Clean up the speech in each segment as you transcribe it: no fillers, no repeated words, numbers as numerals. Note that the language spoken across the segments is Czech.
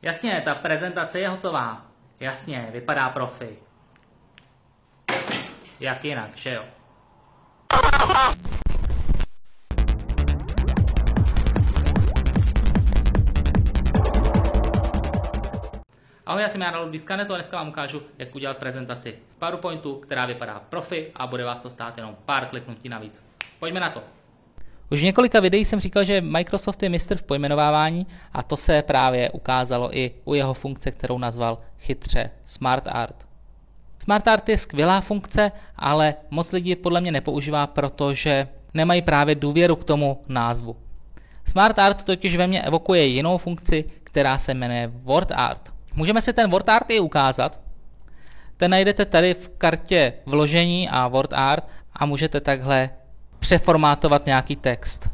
Jasně, ta prezentace je hotová. Jasně, vypadá profi. Jak jinak, že jo? Ahoj, já jsem Jarda Ludvík z Kanetu a dneska vám ukážu, jak udělat prezentaci v PowerPointu, která vypadá profi a bude vás to stát jenom pár kliknutí navíc. Pojďme na to. Už v několika videích jsem říkal, že Microsoft je mistr v pojmenovávání a to se právě ukázalo i u jeho funkce, kterou nazval chytře Smart Art. Smart Art je skvělá funkce, ale moc lidí je podle mě nepoužívá, protože nemají právě důvěru k tomu názvu. Smart Art totiž ve mně evokuje jinou funkci, která se jmenuje Word Art. Můžeme si ten Word Art i ukázat. Ten najdete tady v kartě vložení a Word Art a můžete takhle přeformátovat nějaký text.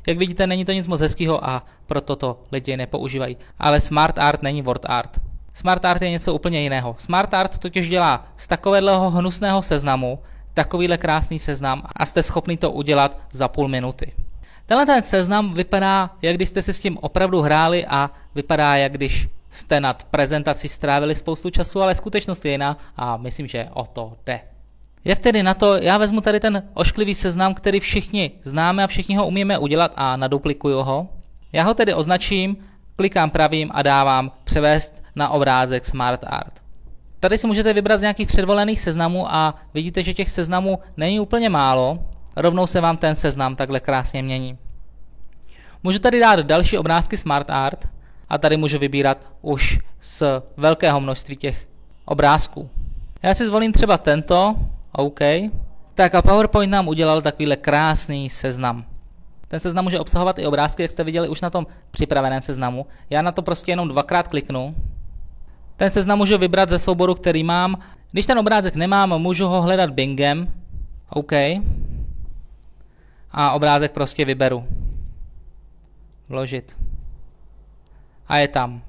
Jak vidíte, není to nic moc hezkého a proto to lidi nepoužívají. Ale Smart Art není Word Art. Smart Art je něco úplně jiného. Smart Art totiž dělá z takového hnusného seznamu takovýhle krásný seznam a jste schopni to udělat za půl minuty. Tenhle ten seznam vypadá, jak když jste si s tím opravdu hráli a vypadá, jak když jste nad prezentací strávili spoustu času, ale skutečnost je jiná a myslím, že o to jde. Jak tedy na to? Já vezmu tady ten ošklivý seznam, který všichni známe a všichni ho umíme udělat a naduplikuju ho. Já ho tedy označím, klikám pravým a dávám převést na obrázek Smart Art. Tady si můžete vybrat z nějakých předvolených seznamů a vidíte, že těch seznamů není úplně málo. Rovnou se vám ten seznam takhle krásně mění. Můžu tady dát další obrázky Smart Art a tady můžu vybírat už z velkého množství těch obrázků. Já si zvolím třeba tento, OK. Tak a PowerPoint nám udělal takovýhle krásný seznam. Ten seznam může obsahovat i obrázky, jak jste viděli už na tom připraveném seznamu. Já na to prostě jenom dvakrát kliknu. Ten seznam můžu vybrat ze souboru, který mám. Když ten obrázek nemám, můžu ho hledat Bingem. OK. A obrázek prostě vyberu. Vložit. A je tam.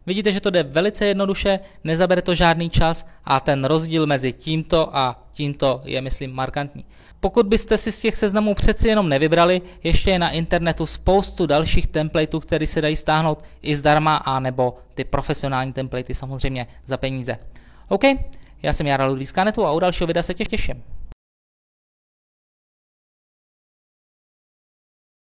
Vidíte, že to jde velice jednoduše, nezabere to žádný čas a ten rozdíl mezi tímto a tímto je, myslím, markantní. Pokud byste si z těch seznamů přeci jenom nevybrali, ještě je na internetu spoustu dalších templateů, které se dají stáhnout i zdarma, a nebo ty profesionální templatey samozřejmě za peníze. OK, já jsem Jarda Ludvík z Kanetu a u dalšího videa se těším.